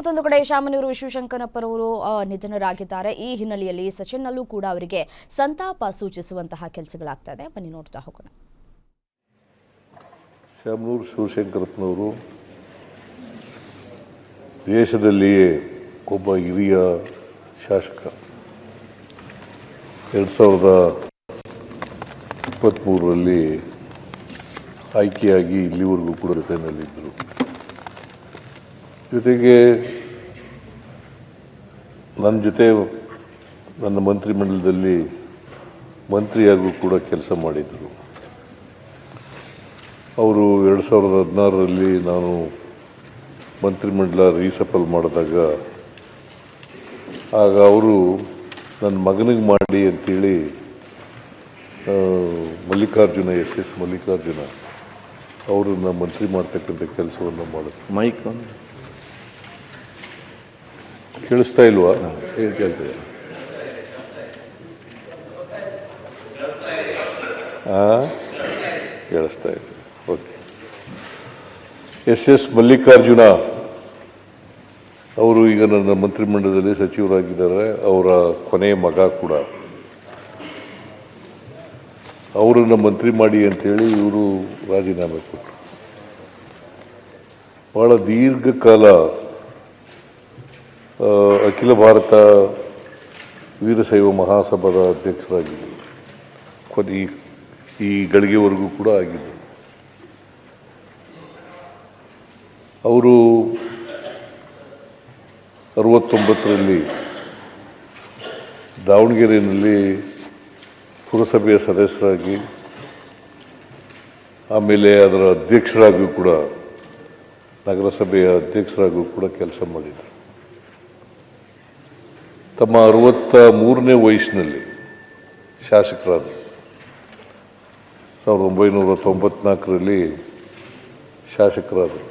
ಮತ್ತೊಂದು ಕಡೆ ಶಾಮನೂರು ಶಿವಶಂಕರಪ್ಪರವರು ನಿಧನರಾಗಿದ್ದಾರೆ. ಈ ಹಿನ್ನೆಲೆಯಲ್ಲಿ ಸಚಿನ್ನಲ್ಲೂ ಕೂಡ ಅವರಿಗೆ ಸಂತಾಪ ಸೂಚಿಸುವಂತಹ ಕೆಲಸಗಳಾಗ್ತಾ ಇದೆ. ಬನ್ನಿ ನೋಡ್ತಾ ಹೋಗೋಣ. ಶಾಮನೂರು ಶಿವಶಂಕರಪ್ಪನವರು ದೇಶದಲ್ಲಿಯೇ ಒಬ್ಬ ಹಿರಿಯ ಶಾಸಕ. 2023ರಲ್ಲಿ ಆಯ್ಕೆಯಾಗಿ ಇಲ್ಲಿವರೆಗೂ ಕೂಡ ಜೊತೆಯಲ್ಲಿದ್ದರು. ಜೊತೆಗೆ ನನ್ನ ಜೊತೆ ನನ್ನ ಮಂತ್ರಿಮಂಡಲದಲ್ಲಿ ಮಂತ್ರಿಯಾಗೂ ಕೂಡ ಕೆಲಸ ಮಾಡಿದರು. ಅವರು 2016ರಲ್ಲಿ ನಾನು ಮಂತ್ರಿಮಂಡಲ ರೀಸಫಲ್ ಮಾಡಿದಾಗ ಆಗ ಅವರು ನನ್ನ ಮಗನಿಗೆ ಮಾಡಿ ಅಂತೇಳಿ ಮಲ್ಲಿಕಾರ್ಜುನ ಎಸ್ ಮಲ್ಲಿಕಾರ್ಜುನ ಅವರನ್ನು ಮಂತ್ರಿ ಮಾಡ್ತಕ್ಕಂಥ ಕೆಲಸವನ್ನು ಮಾಡಿದ್ರು. ಮೈಕ್ ಕೇಳಿಸ್ತಾ ಇಲ್ವಾ? ಕೇಳ್ತದೆ. ಕೇಳಿಸ್ತಾ ಇದೆ. ಓಕೆ. ಎಸ್ ಮಲ್ಲಿಕಾರ್ಜುನ ಅವರು ಈಗ ನನ್ನ ಮಂತ್ರಿಮಂಡಲದಲ್ಲಿ ಸಚಿವರಾಗಿದ್ದಾರೆ. ಅವರ ಕೊನೆಯ ಮಗ ಕೂಡ. ಅವರನ್ನು ಮಂತ್ರಿ ಮಾಡಿ ಅಂತೇಳಿ ಇವರು ರಾಜೀನಾಮೆ ಕೊಟ್ಟರು. ಬಹಳ ದೀರ್ಘಕಾಲ ಅಖಿಲ ಭಾರತ ವೀರಶೈವ ಮಹಾಸಭಾದ ಅಧ್ಯಕ್ಷರಾಗಿದ್ದರು. ಈ ಗಳಿಗೆವರೆಗೂ ಕೂಡ ಆಗಿದ್ದರು. ಅವರು 69ರಲ್ಲಿ ದಾವಣಗೆರೆಯಲ್ಲಿ ಪುರಸಭೆಯ ಸದಸ್ಯರಾಗಿ ಆಮೇಲೆ ಅದರ ಅಧ್ಯಕ್ಷರಾಗಿಯೂ ಕೂಡ ನಗರಸಭೆಯ ಅಧ್ಯಕ್ಷರಾಗಿಯೂ ಕೂಡ ಕೆಲಸ ಮಾಡಿದರು. ತಮ್ಮ 63ನೇ ವಯಸ್ಸಿನಲ್ಲಿ ಶಾಸಕರಾದರು. 1994ರಲ್ಲಿ ಶಾಸಕರಾದರು.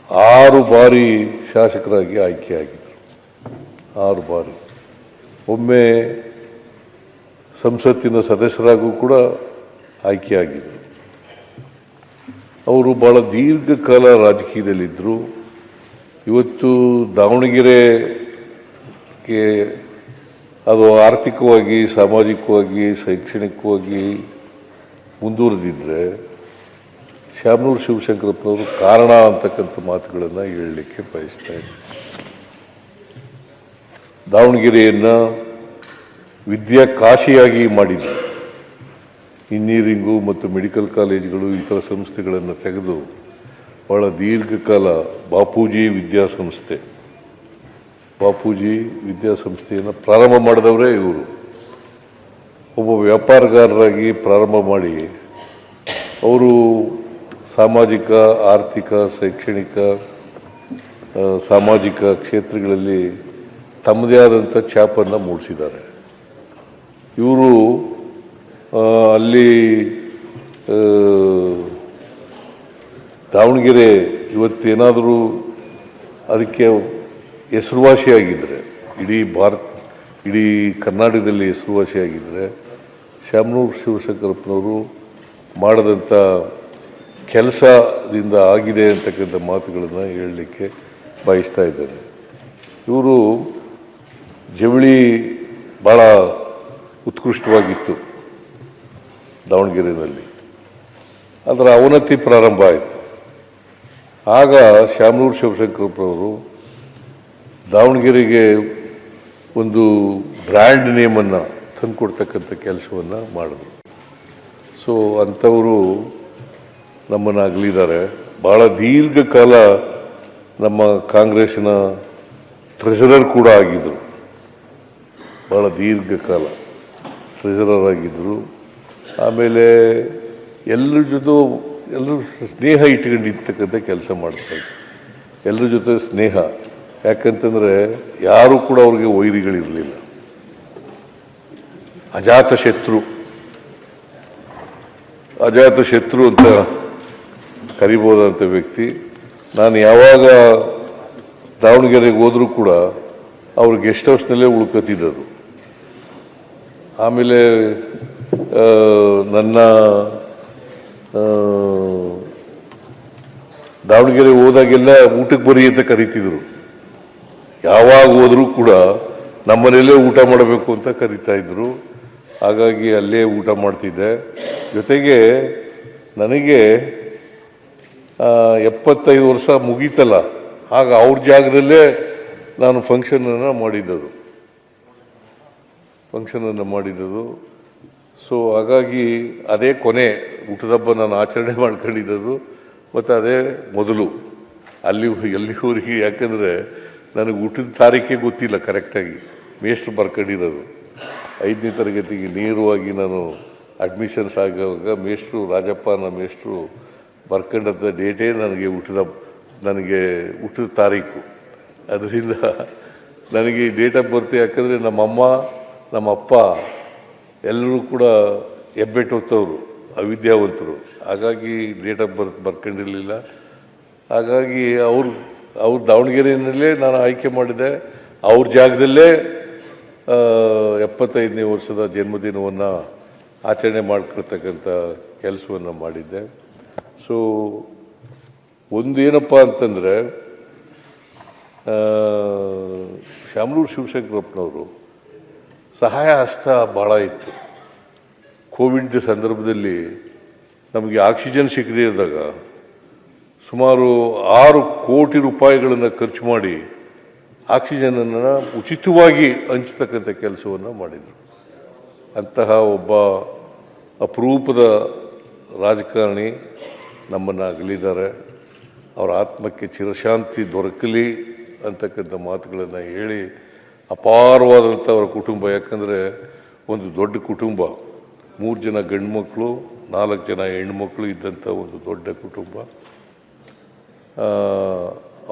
6 ಬಾರಿ ಶಾಸಕರಾಗಿ ಆಯ್ಕೆಯಾಗಿದ್ದರು. 6 ಬಾರಿ. ಒಮ್ಮೆ ಸಂಸತ್ತಿನ ಸದಸ್ಯರಾಗೂ ಕೂಡ ಆಯ್ಕೆಯಾಗಿದ್ದರು. ಅವರು ಬಹಳ ದೀರ್ಘಕಾಲ ರಾಜಕೀಯದಲ್ಲಿದ್ದರು. ಇವತ್ತು ದಾವಣಗೆರೆಗೆ ಅದು ಆರ್ಥಿಕವಾಗಿ, ಸಾಮಾಜಿಕವಾಗಿ, ಶೈಕ್ಷಣಿಕವಾಗಿ ಮುಂದುವರೆದಿದ್ದರೆ ಶಾಮನೂರು ಶಿವಶಂಕರಪ್ಪನವರು ಕಾರಣ ಅಂತಕ್ಕಂಥ ಮಾತುಗಳನ್ನು ಹೇಳಲಿಕ್ಕೆ ಬಯಸ್ತಾ ಇದ್ದಾರೆ. ದಾವಣಗೆರೆಯನ್ನು ವಿದ್ಯಾ ಕಾಶಿಯಾಗಿ ಮಾಡಿದ್ರು. ಇಂಜಿನಿಯರಿಂಗು ಮತ್ತು ಮೆಡಿಕಲ್ ಕಾಲೇಜುಗಳು, ಇತರ ಸಂಸ್ಥೆಗಳನ್ನು ತೆಗೆದು ಬಹಳ ದೀರ್ಘಕಾಲ ಬಾಪೂಜಿ ವಿದ್ಯಾಸಂಸ್ಥೆಯನ್ನು ಪ್ರಾರಂಭ ಮಾಡಿದವರೇ ಇವರು. ಒಬ್ಬ ವ್ಯಾಪಾರಗಾರರಾಗಿ ಪ್ರಾರಂಭ ಮಾಡಿ ಅವರು ಸಾಮಾಜಿಕ, ಆರ್ಥಿಕ, ಶೈಕ್ಷಣಿಕ, ಸಾಮಾಜಿಕ ಕ್ಷೇತ್ರಗಳಲ್ಲಿ ತಮ್ಮದೇ ಆದಂಥ ಛಾಪನ್ನು ಮೂಡಿಸಿದ್ದಾರೆ. ಇವರು ಅಲ್ಲಿ ದಾವಣಗೆರೆ ಇವತ್ತೇನಾದರೂ ಅದಕ್ಕೆ ಹೆಸರುವಾಸಿಯಾಗಿದ್ದರೆ, ಇಡೀ ಕರ್ನಾಟಕದಲ್ಲಿ ಹೆಸರುವಾಸಿಯಾಗಿದ್ದರೆ ಶಾಮನೂರು ಶಿವಶಂಕರಪ್ಪನವರು ಮಾಡಿದಂಥ ಕೆಲಸದಿಂದ ಆಗಿದೆ ಅಂತಕ್ಕಂಥ ಮಾತುಗಳನ್ನು ಹೇಳಲಿಕ್ಕೆ ಬಯಸ್ತಾ ಇದ್ದಾರೆ. ಇವರು ಜವಳಿ ಭಾಳ ಉತ್ಕೃಷ್ಟವಾಗಿತ್ತು ದಾವಣಗೆರೆಯಲ್ಲಿ. ಅದರ ಅವನತಿ ಪ್ರಾರಂಭ ಆಯಿತು. ಆಗ ಶಾಮನೂರು ಶಿವಶಂಕರಪ್ಪನವರು ದಾವಣಗೆರೆಗೆ ಒಂದು ಬ್ರ್ಯಾಂಡ್ ನೇಮನ್ನು ತಂದುಕೊಡ್ತಕ್ಕಂಥ ಕೆಲಸವನ್ನು ಮಾಡಿದ್ರು. ಸೊ ಅಂಥವರು ನಮ್ಮನ್ನು ಅಗಲಿದ್ದಾರೆ. ಭಾಳ ದೀರ್ಘಕಾಲ ನಮ್ಮ ಕಾಂಗ್ರೆಸ್ಸಿನ ಟ್ರೆಷರರ್ ಕೂಡ ಆಗಿದ್ದರು. ಭಾಳ ದೀರ್ಘಕಾಲ ಟ್ರೆಷರರ್ ಆಗಿದ್ದರು. ಆಮೇಲೆ ಎಲ್ಲರೂ ಸ್ನೇಹ ಇಟ್ಕೊಂಡಿರ್ತಕ್ಕಂಥ ಕೆಲಸ ಮಾಡ್ತಾಯಿದ್ರು. ಎಲ್ಲರ ಜೊತೆ ಸ್ನೇಹ. ಯಾಕಂತಂದರೆ ಯಾರೂ ಕೂಡ ಅವ್ರಿಗೆ ವೈರಿಗಳಿರಲಿಲ್ಲ. ಅಜಾತ ಶತ್ರು ಅಂತ ಕರಿಬೋದಂಥ ವ್ಯಕ್ತಿ. ನಾನು ಯಾವಾಗ ದಾವಣಗೆರೆಗೆ ಹೋದರೂ ಕೂಡ ಅವ್ರ ಗೆಸ್ಟ್ ಹೌಸ್ನಲ್ಲೇ ಉಳ್ಕೊತಿದ್ದರು. ಆಮೇಲೆ ನನ್ನ ದಾವಣಗೆರೆ ಹೋದಾಗೆಲ್ಲ ಊಟಕ್ಕೆ ಬರಿ ಅಂತ ಕರೀತಿದ್ರು. ಯಾವಾಗ ಹೋದರೂ ಕೂಡ ನಮ್ಮನೆಯಲ್ಲೇ ಊಟ ಮಾಡಬೇಕು ಅಂತ ಕರೀತಾ ಇದ್ರು. ಹಾಗಾಗಿ ಅಲ್ಲೇ ಊಟ ಮಾಡ್ತಿದ್ದೆ. ಜೊತೆಗೆ ನನಗೆ 75 ವರ್ಷ ಮುಗೀತಲ್ಲ, ಆಗ ಅವ್ರ ಜಾಗದಲ್ಲೇ ನಾನು ಫಂಕ್ಷನನ್ನು ಮಾಡಿದ್ದದು. ಸೊ ಹಾಗಾಗಿ ಅದೇ ಕೊನೆ ಊಟದ ಹಬ್ಬ ನಾನು ಆಚರಣೆ ಮಾಡ್ಕೊಂಡಿದ್ದದು, ಮತ್ತು ಅದೇ ಮೊದಲು ಎಲ್ಲಿವರೆಗೆ. ಯಾಕಂದರೆ ನನಗೆ ಊಟದ ತಾರೀಖೇ ಗೊತ್ತಿಲ್ಲ ಕರೆಕ್ಟಾಗಿ. ಮೇಷ್ಟ್ರು ಬರ್ಕೊಂಡಿರೋದು 5ನೇ ತರಗತಿಗೆ ನೇರವಾಗಿ ನಾನು ಅಡ್ಮಿಷನ್ಸ್ ಆಗುವಾಗ ಮೇಷ್ಟ್ರು ರಾಜಪ್ಪ ಅನ್ನೋ ಮೇಷ್ಟ್ರು ಬರ್ಕೊಂಡಂಥ ಡೇಟೇ ನನಗೆ ಊಟದ ತಾರೀಕು. ಅದರಿಂದ ನನಗೆ ಡೇಟ್ ಆಫ್ ಬರ್ತ್, ಯಾಕಂದರೆ ನಮ್ಮಮ್ಮ ನಮ್ಮಪ್ಪ ಎಲ್ಲರೂ ಕೂಡ ಹೆಬ್ಬೆಟ್ಟೊತ್ತವರು, ಅವಿದ್ಯಾವಂತರು. ಹಾಗಾಗಿ ಡೇಟ್ ಆಫ್ ಬರ್ತ್ ಬರ್ಕೊಂಡಿರಲಿಲ್ಲ. ಹಾಗಾಗಿ ಅವ್ರು ದಾವಣಗೆರೆಯಲ್ಲೇ ನಾನು ಆಯ್ಕೆ ಮಾಡಿದೆ. ಅವ್ರ ಜಾಗದಲ್ಲೇ 75ನೇ ವರ್ಷದ ಜನ್ಮದಿನವನ್ನು ಆಚರಣೆ ಮಾಡ್ಕೊಳ್ತಕ್ಕಂಥ ಕೆಲಸವನ್ನು ಮಾಡಿದ್ದೆ. ಸೊ ಒಂದೇನಪ್ಪ ಅಂತಂದರೆ, ಶಾಮನೂರು ಶಿವಶಂಕರಪ್ಪನವರು ಸಹಾಯ ಹಸ್ತ ಭಾಳ ಇತ್ತು. ಕೋವಿಡ್ ಸಂದರ್ಭದಲ್ಲಿ ನಮಗೆ ಆಕ್ಸಿಜನ್ ಸಿಗದೇ ಇದ್ದಾಗ ಸುಮಾರು 6 ಕೋಟಿ ರೂಪಾಯಿಗಳನ್ನು ಖರ್ಚು ಮಾಡಿ ಆಕ್ಸಿಜನನ್ನು ಉಚಿತವಾಗಿ ಹಂಚತಕ್ಕಂಥ ಕೆಲಸವನ್ನು ಮಾಡಿದರು. ಅಂತಹ ಒಬ್ಬ ಅಪರೂಪದ ರಾಜಕಾರಣಿ ನಮ್ಮನ್ನು ಅಗಲಿದ್ದಾರೆ. ಅವರ ಆತ್ಮಕ್ಕೆ ಚಿರಶಾಂತಿ ದೊರಕಲಿ ಅಂತಕ್ಕಂಥ ಮಾತುಗಳನ್ನು ಹೇಳಿ, ಅಪಾರವಾದಂಥ ಅವರ ಕುಟುಂಬ, ಯಾಕಂದರೆ ಒಂದು ದೊಡ್ಡ ಕುಟುಂಬ, 3 ಜನ ಗಂಡು ಮಕ್ಕಳು 4 ಜನ ಹೆಣ್ಮಕ್ಳು ಇದ್ದಂಥ ಒಂದು ದೊಡ್ಡ ಕುಟುಂಬ.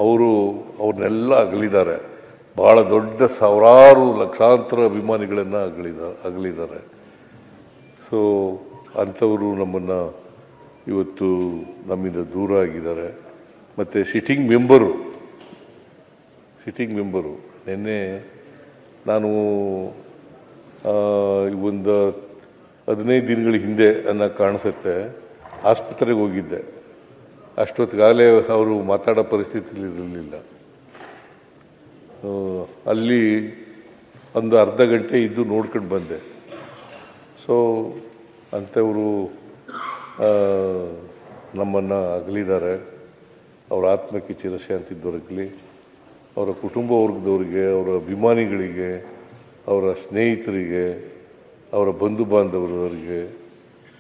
ಅವ್ರನ್ನೆಲ್ಲ ಅಗಲಿದ್ದಾರೆ. ಭಾಳ ದೊಡ್ಡ ಸಾವಿರಾರು ಲಕ್ಷಾಂತರ ಅಭಿಮಾನಿಗಳನ್ನು ಅಗಲಿದ್ದಾರೆ. ಸೊ ಅಂಥವರು ನಮ್ಮನ್ನು ಇವತ್ತು ನಮ್ಮಿಂದ ದೂರ ಆಗಿದ್ದಾರೆ. ಮತ್ತು ಸಿಟ್ಟಿಂಗ್ ಮೆಂಬರು ನಿನ್ನೆ ನಾನು ಒಂದು 15 ದಿನಗಳ ಹಿಂದೆ ಕಾಣಿಸುತ್ತೆ ಆಸ್ಪತ್ರೆಗೆ ಹೋಗಿದ್ದೆ. ಅಷ್ಟೊತ್ತಿಗಾಗಲೇ ಅವರು ಮಾತಾಡೋ ಪರಿಸ್ಥಿತಿಯಲ್ಲಿ ಇರಲಿಲ್ಲ. ಅಲ್ಲಿ ಒಂದು ಅರ್ಧ ಗಂಟೆ ಇದ್ದು ನೋಡ್ಕೊಂಡು ಬಂದೆ. ಸೊ ಅಂಥವರು ನಮ್ಮನ್ನು ಅಗಲಿದ್ದಾರೆ. ಅವರ ಆತ್ಮಕ್ಕೆ ಚಿರಶಾಂತಿ ದೊರಕಲಿ. ಅವರ ಕುಟುಂಬ ವರ್ಗದವರಿಗೆ, ಅವರ ಅಭಿಮಾನಿಗಳಿಗೆ, ಅವರ ಸ್ನೇಹಿತರಿಗೆ, ಅವರ ಬಂಧು ಬಾಂಧವರಿಗೆ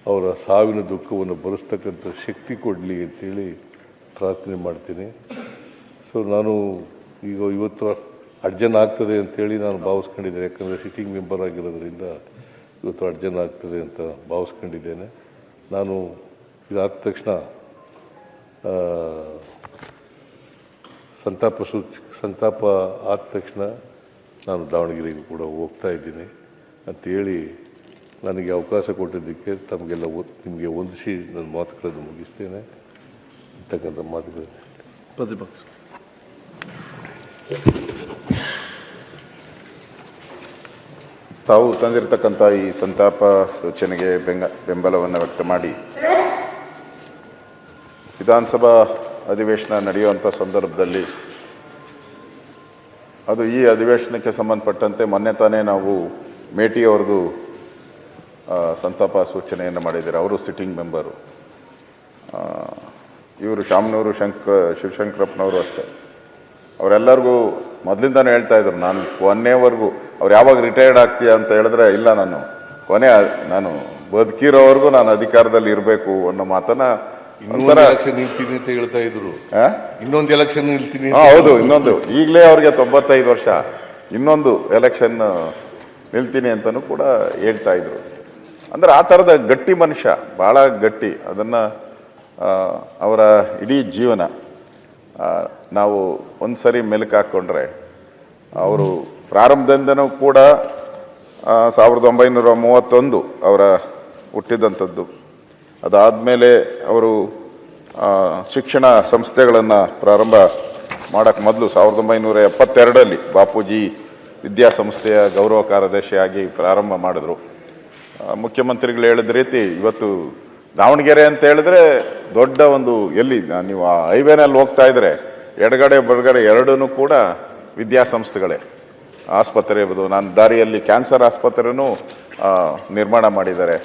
ಅವರ ಸಾವಿನ ದುಃಖವನ್ನು ಭರಿಸ್ತಕ್ಕಂಥ ಶಕ್ತಿ ಕೊಡಲಿ ಅಂತೇಳಿ ಪ್ರಾರ್ಥನೆ ಮಾಡ್ತೀನಿ. ಸೊ ನಾನು ಇವತ್ತು ಅರ್ಜನ್ ಆಗ್ತದೆ ಅಂತೇಳಿ ನಾನು ಭಾವಿಸ್ಕೊಂಡಿದ್ದೇನೆ. ಯಾಕಂದರೆ ಸಿಟ್ಟಿಂಗ್ ಮೆಂಬರ್ ಆಗಿರೋದ್ರಿಂದ ಇವತ್ತು ಅರ್ಜನ್ ಆಗ್ತದೆ ಅಂತ ಭಾವಿಸ್ಕೊಂಡಿದ್ದೇನೆ. ನಾನು ಇದಾದ ತಕ್ಷಣ ಸಂತಾಪ ಆದ ತಕ್ಷಣ ನಾನು ದಾವಣಗೆರೆಗೂ ಕೂಡ ಹೋಗ್ತಾ ಇದ್ದೀನಿ ಅಂಥೇಳಿ ನನಗೆ ಅವಕಾಶ ಕೊಟ್ಟಿದ್ದಕ್ಕೆ ನಿಮಗೆ ವಂದಿಸಿ ನನ್ನ ಮಾತುಗಳನ್ನು ಮುಗಿಸ್ತೇನೆ ಅಂತಕ್ಕಂಥ ಮಾತುಗಳು. ಪ್ರತಿಪಕ್ಷ ತಾವು ತಂದಿರತಕ್ಕಂಥ ಈ ಸಂತಾಪ ಸೂಚನೆಗೆ ಬೆಂಬಲವನ್ನು ವ್ಯಕ್ತ ಮಾಡಿ ವಿಧಾನಸಭಾ ಅಧಿವೇಶನ ನಡೆಯುವಂಥ ಸಂದರ್ಭದಲ್ಲಿ, ಅದು ಈ ಅಧಿವೇಶನಕ್ಕೆ ಸಂಬಂಧಪಟ್ಟಂತೆ ಮೊನ್ನೆ ತಾನೇ ನಾವು ಮೇಟಿಯವ್ರದ್ದು ಸಂತಾಪ ಸೂಚನೆಯನ್ನು ಮಾಡಿದ್ದಾರೆ. ಅವರು ಸಿಟ್ಟಿಂಗ್ ಮೆಂಬರು. ಇವರು ಶಾಮನೂರು ಶಿವಶಂಕರಪ್ಪನವರು ಅಷ್ಟೇ. ಅವರೆಲ್ಲರಿಗೂ ಮೊದಲಿಂದನೂ ಹೇಳ್ತಾ ಇದ್ರು, ನಾನು ಕೊನೆವರೆಗೂ ಅವ್ರು ಯಾವಾಗ ರಿಟೈರ್ಡ್ ಆಗ್ತೀಯ ಅಂತ ಹೇಳಿದ್ರೆ, ಇಲ್ಲ ನಾನು ಬದುಕಿರೋವರೆಗೂ ನಾನು ಅಧಿಕಾರದಲ್ಲಿ ಇರಬೇಕು ಅನ್ನೋ ಮಾತನ್ನ ನಿಲ್ತೀನಿ ಅಂತ ಹೇಳ್ತಾ ಇದ್ರು. ಇನ್ನೊಂದು ಎಲೆಕ್ಷನ್ ನಿಲ್ತೀನಿ. ಹೌದು, ಇನ್ನೊಂದು ಈಗಲೇ ಅವ್ರಿಗೆ 95 ವರ್ಷ, ಇನ್ನೊಂದು ಎಲೆಕ್ಷನ್ ನಿಲ್ತೀನಿ ಅಂತಲೂ ಕೂಡ ಹೇಳ್ತಾ ಇದ್ರು. ಅಂದ್ರೆ ಆ ಥರದ ಗಟ್ಟಿ ಮನುಷ್ಯ, ಭಾಳ ಗಟ್ಟಿ. ಅದನ್ನು ಅವರ ಇಡೀ ಜೀವನ ನಾವು ಒಂದು ಸರಿ ಮೆಲುಕು ಹಾಕ್ಕೊಂಡ್ರೆ, ಅವರು ಪ್ರಾರಂಭದಿಂದನೂ ಕೂಡ 1931 ಅವರ ಹುಟ್ಟಿದಂಥದ್ದು. ಅದಾದಮೇಲೆ ಅವರು ಶಿಕ್ಷಣ ಸಂಸ್ಥೆಗಳನ್ನು ಪ್ರಾರಂಭ ಮಾಡೋಕ್ಕೆ ಮೊದಲು 1972ರಲ್ಲಿ ಬಾಪೂಜಿ ವಿದ್ಯಾಸಂಸ್ಥೆಯ ಗೌರವ ಕಾರ್ಯದರ್ಶಿಯಾಗಿ ಪ್ರಾರಂಭ ಮಾಡಿದ್ರು. ಮುಖ್ಯಮಂತ್ರಿಗಳು ಹೇಳಿದ ರೀತಿ ಇವತ್ತು ದಾವಣಗೆರೆ ಅಂತ ಹೇಳಿದ್ರೆ ದೊಡ್ಡ ಒಂದು ಎಲ್ಲಿ ನೀವು ಆ ಹೈವೇನಲ್ಲಿ ಹೋಗ್ತಾ ಇದ್ರೆ ಎಡಗಡೆ ಬಲಗಡೆ ಎರಡೂ ಕೂಡ ವಿದ್ಯಾಸಂಸ್ಥೆಗಳೇ. ಆಸ್ಪತ್ರೆ ಇರ್ಬೋದು, ನಾನು ದಾರಿಯಲ್ಲಿ ಕ್ಯಾನ್ಸರ್ ಆಸ್ಪತ್ರೆನೂ ನಿರ್ಮಾಣ ಮಾಡಿದ್ದಾರೆ.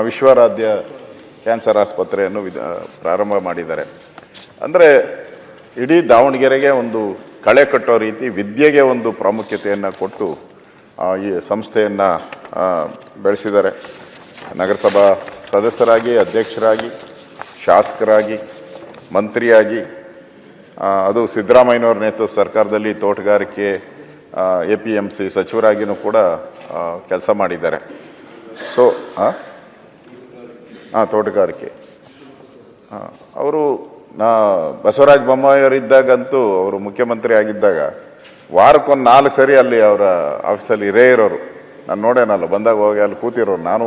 ವಿಶ್ವರಾಧ್ಯ ಕ್ಯಾನ್ಸರ್ ಆಸ್ಪತ್ರೆಯನ್ನು ಪ್ರಾರಂಭ ಮಾಡಿದ್ದಾರೆ. ಅಂದರೆ ಇಡೀ ದಾವಣಗೆರೆಗೆ ಒಂದು ಕಳೆ ಕಟ್ಟೋ ರೀತಿ ವಿದ್ಯೆಗೆ ಒಂದು ಪ್ರಾಮುಖ್ಯತೆಯನ್ನು ಕೊಟ್ಟು ಈ ಸಂಸ್ಥೆಯನ್ನು ಬೆಳೆಸಿದ್ದಾರೆ. ನಗರಸಭಾ ಸದಸ್ಯರಾಗಿ, ಅಧ್ಯಕ್ಷರಾಗಿ, ಶಾಸಕರಾಗಿ, ಮಂತ್ರಿಯಾಗಿ, ಅದು ಸಿದ್ದರಾಮಯ್ಯನವ್ರ ನೇತೃತ್ವ ಸರ್ಕಾರದಲ್ಲಿ ತೋಟಗಾರಿಕೆ APMC ಸಚಿವರಾಗಿಯೂ ಕೂಡ ಕೆಲಸ ಮಾಡಿದ್ದಾರೆ. ಸೊ ತೋಟಗಾರಿಕೆ ಅವರು ಬಸವರಾಜ ಬೊಮ್ಮಾಯಿಯವರಿದ್ದಾಗಂತೂ ಅವರು ಮುಖ್ಯಮಂತ್ರಿ ಆಗಿದ್ದಾಗ ವಾರಕ್ಕೊಂದು 4 ಸರಿ ಅಲ್ಲಿ ಅವರ ಆಫೀಸಲ್ಲಿ ಇರೇ ಇರೋರು. ನಾನು ನೋಡೇನಲ್ಲ, ಬಂದಾಗ ಹೋಗಿ ಅಲ್ಲಿ ಕೂತಿರೋರು. ನಾನು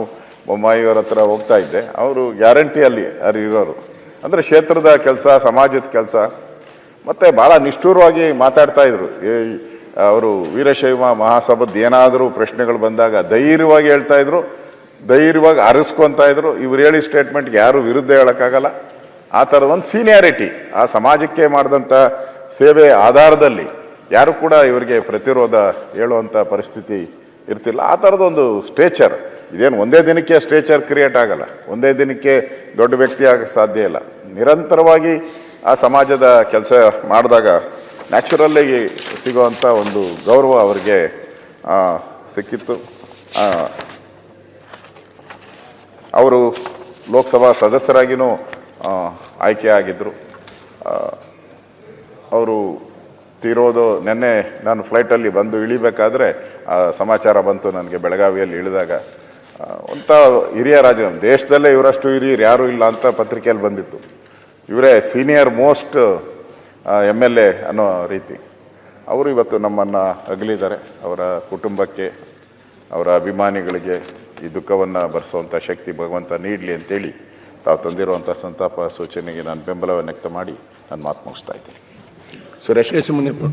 ಬೊಮ್ಮಾಯಿಯವರ ಹತ್ರ ಹೋಗ್ತಾ ಇದ್ದೆ, ಅವರು ಗ್ಯಾರಂಟಿ ಅಲ್ಲಿ ಇರೋರು. ಅಂದರೆ ಕ್ಷೇತ್ರದ ಕೆಲಸ, ಸಮಾಜದ ಕೆಲಸ, ಮತ್ತು ಭಾಳ ನಿಷ್ಠೂರವಾಗಿ ಮಾತಾಡ್ತಾ ಇದ್ರು. ಅವರು ವೀರಶೈವ ಮಹಾಸಭಾದ ಏನಾದರೂ ಪ್ರಶ್ನೆಗಳು ಬಂದಾಗ ಧೈರ್ಯವಾಗಿ ಹೇಳ್ತಾ ಇದ್ರು, ಧೈರ್ಯವಾಗಿ ಅರಸ್ಕೊತಾ ಇದ್ರು. ಇವ್ರು ಹೇಳಿ ಸ್ಟೇಟ್ಮೆಂಟ್ಗೆ ಯಾರು ವಿರುದ್ಧ ಹೇಳೋಕ್ಕಾಗಲ್ಲ. ಆ ಥರದ ಒಂದು ಸೀನಿಯಾರಿಟಿ, ಆ ಸಮಾಜಕ್ಕೆ ಮಾಡಿದಂಥ ಸೇವೆ ಆಧಾರದಲ್ಲಿ ಯಾರು ಕೂಡ ಇವರಿಗೆ ಪ್ರತಿರೋಧ ಹೇಳುವಂಥ ಪರಿಸ್ಥಿತಿ ಇರ್ತಿಲ್ಲ. ಆ ಥರದೊಂದು ಸ್ಟೇಚರ್, ಇದೇನು ಒಂದೇ ದಿನಕ್ಕೆ ಸ್ಟೇಚರ್ ಕ್ರಿಯೇಟ್ ಆಗಲ್ಲ, ಒಂದೇ ದಿನಕ್ಕೆ ದೊಡ್ಡ ವ್ಯಕ್ತಿ ಆಗಕ್ಕೆ ಸಾಧ್ಯ ಇಲ್ಲ. ನಿರಂತರವಾಗಿ ಆ ಸಮಾಜದ ಕೆಲಸ ಮಾಡಿದಾಗ ನ್ಯಾಚುರಲ್ಲಾಗಿ ಸಿಗುವಂಥ ಒಂದು ಗೌರವ ಅವರಿಗೆ ಸಿಕ್ಕಿತ್ತು. ಅವರು ಲೋಕಸಭಾ ಸದಸ್ಯರಾಗಿಯೂ ಆಯ್ಕೆ ಆಗಿದ್ದರು. ಅವರು ತೀರೋದು ನೆನ್ನೆ ನಾನು ಫ್ಲೈಟಲ್ಲಿ ಬಂದು ಇಳಿಬೇಕಾದ್ರೆ ಸಮಾಚಾರ ಬಂತು ನನಗೆ. ಬೆಳಗಾವಿಯಲ್ಲಿ ಇಳಿದಾಗ ಒಂಥ ಹಿರಿಯ ರಾಜ, ದೇಶದಲ್ಲೇ ಇವರಷ್ಟು ಹಿರಿಯರು ಯಾರೂ ಇಲ್ಲ ಅಂತ ಪತ್ರಿಕೆಯಲ್ಲಿ ಬಂದಿತ್ತು. ಇವರೇ ಸೀನಿಯರ್ ಮೋಸ್ಟ್ MLA ಅನ್ನೋ ರೀತಿ. ಅವರು ಇವತ್ತು ನಮ್ಮನ್ನು ಅಗಲಿದ್ದಾರೆ. ಅವರ ಕುಟುಂಬಕ್ಕೆ, ಅವರ ಅಭಿಮಾನಿಗಳಿಗೆ ಈ ದುಃಖವನ್ನು ಭರಿಸುವಂಥ ಶಕ್ತಿ ಭಗವಂತ ನೀಡಲಿ ಅಂತೇಳಿ ತಾವು ತಂದಿರುವಂಥ ಸಂತಾಪ ಸೂಚನೆಗೆ ನಾನು ಬೆಂಬಲವನ್ನು ವ್ಯಕ್ತ ಮಾಡಿ ನಾನು ಮಾತು ಮುಗಿಸ್ತಾ ಇದ್ದೀನಿ. ಸುರೇಶ್ ಮುನಿಯಪ್ಪ.